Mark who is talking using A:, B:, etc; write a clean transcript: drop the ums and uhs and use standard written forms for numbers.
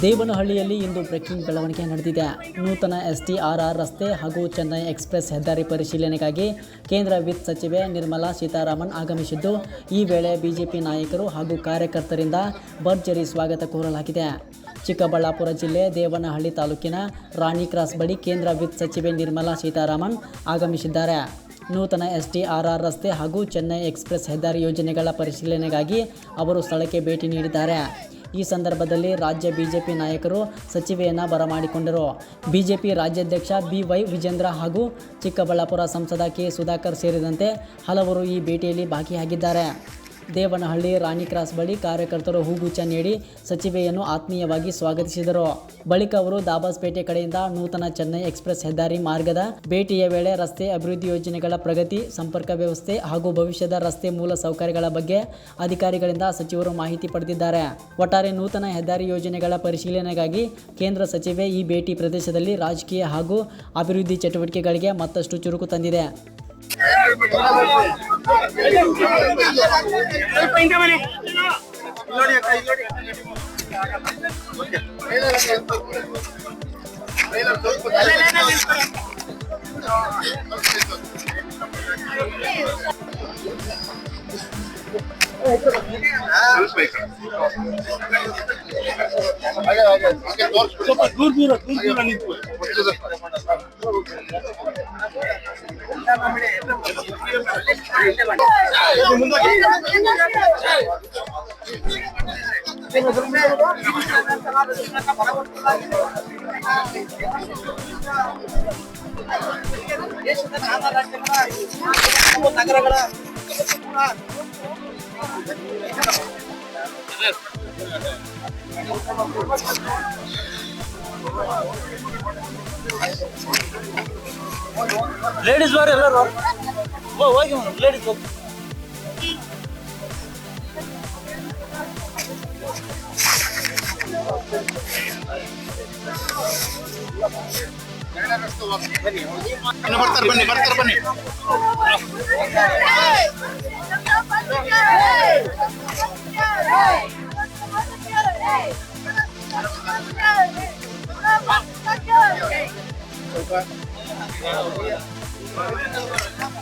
A: ದೇವನಹಳ್ಳಿಯಲ್ಲಿ ಇಂದು breaking ಬೆಳವಣಿಗೆ ನಡೆದಿದೆ. ನೂತನ STRR ರಸ್ತೆ ಹಾಗೂ ಚೆನ್ನೈ ಎಕ್ಸ್‌ಪ್ರೆಸ್ ಹೆದ್ದಾರಿ ಪರಿಶೀಲನೆಗಾಗಿ ಕೇಂದ್ರ ವಿತ್ತ ಸಚಿವೆ ನಿರ್ಮಲಾ ಸೀತಾರಾಮನ್ ಆಗಮಿಸಿದ್ದು, ಈ ವೇಳೆ ಬಿಜೆಪಿ ನಾಯಕರು ಹಾಗೂ ಕಾರ್ಯಕರ್ತರಿಂದ ಭರ್ಜರಿ ಸ್ವಾಗತ ಕೋರಲಾಗಿದೆ. ಚಿಕ್ಕಬಳ್ಳಾಪುರ ಜಿಲ್ಲೆ ದೇವನಹಳ್ಳಿ ತಾಲೂಕಿನ ರಾಣಿ ಕ್ರಾಸ್ ಬಳಿ ಕೇಂದ್ರ ವಿತ್ತ ಸಚಿವೆ ನಿರ್ಮಲಾ ಸೀತಾರಾಮನ್ ಆಗಮಿಸಿದ್ದಾರೆ. ನೂತನ STRR ರಸ್ತೆ ಹಾಗೂ ಚೆನ್ನೈ ಎಕ್ಸ್‌ಪ್ರೆಸ್ ಹೆದ್ದಾರಿ ಯೋಜನೆಗಳ ಪರಿಶೀಲನೆಗಾಗಿ ಅವರು ಸ್ಥಳಕ್ಕೆ ಭೇಟಿ ನೀಡಿದ್ದಾರೆ. ಈ ಸಂದರ್ಭದಲ್ಲಿ ರಾಜ್ಯ ಬಿಜೆಪಿ ನಾಯಕರು ಸಚಿವೆಯನ್ನು ಬರಮಾಡಿಕೊಂಡರು. ಬಿಜೆಪಿ ರಾಜ್ಯಾಧ್ಯಕ್ಷ BY ವಿಜೇಂದ್ರ ಹಾಗೂ ಚಿಕ್ಕಬಳ್ಳಾಪುರ ಸಂಸದ K ಸುಧಾಕರ್ ಸೇರಿದಂತೆ ಹಲವರು ಈ ಭೇಟಿಯಲ್ಲಿ ಭಾಗಿಯಾಗಿದ್ದಾರೆ. ದೇವನಹಳ್ಳಿ ರಾಣಿ ಕ್ರಾಸ್ ಬಳಿ ಕಾರ್ಯಕರ್ತರು ಹೂಗುಚ್ಛ ನೀಡಿ ಸಚಿವೆಯನ್ನು ಆತ್ಮೀಯವಾಗಿ ಸ್ವಾಗತಿಸಿದರು. ಬಳಿಕ ಅವರು ದಾಬಾಸ್ಪೇಟೆ ಕಡೆಯಿಂದ ನೂತನ ಚೆನ್ನೈ ಎಕ್ಸ್‌ಪ್ರೆಸ್ ಹೆದ್ದಾರಿ ಮಾರ್ಗದ ಭೇಟಿಯ ವೇಳೆ ರಸ್ತೆ ಅಭಿವೃದ್ಧಿ ಯೋಜನೆಗಳ ಪ್ರಗತಿ, ಸಂಪರ್ಕ ವ್ಯವಸ್ಥೆ ಹಾಗೂ ಭವಿಷ್ಯದ ರಸ್ತೆ ಮೂಲ ಸೌಕರ್ಯಗಳ ಬಗ್ಗೆ ಅಧಿಕಾರಿಗಳಿಂದ ಸಚಿವರು ಮಾಹಿತಿ ಪಡೆದಿದ್ದಾರೆ. ಒಟ್ಟಾರೆ ನೂತನ ಹೆದ್ದಾರಿ ಯೋಜನೆಗಳ ಪರಿಶೀಲನೆಗಾಗಿ ಕೇಂದ್ರ ಸಚಿವೆ ಈ ಭೇಟಿ ಪ್ರದೇಶದಲ್ಲಿ ರಾಜಕೀಯ ಹಾಗೂ ಅಭಿವೃದ್ಧಿ ಚಟುವಟಿಕೆಗಳಿಗೆ ಮತ್ತಷ್ಟು ಚುರುಕು ತಂದಿದೆ.
B: ನಗರಗಳ ಲೇಡೀಸ್ ಬಾರ್ ಎಲ್ಲರೂ ಹೋಗಿ ಲೇಡೀಸ್ ಹೋಗಿ
C: ಬರ್ತಾರೆ ಬನ್ನಿ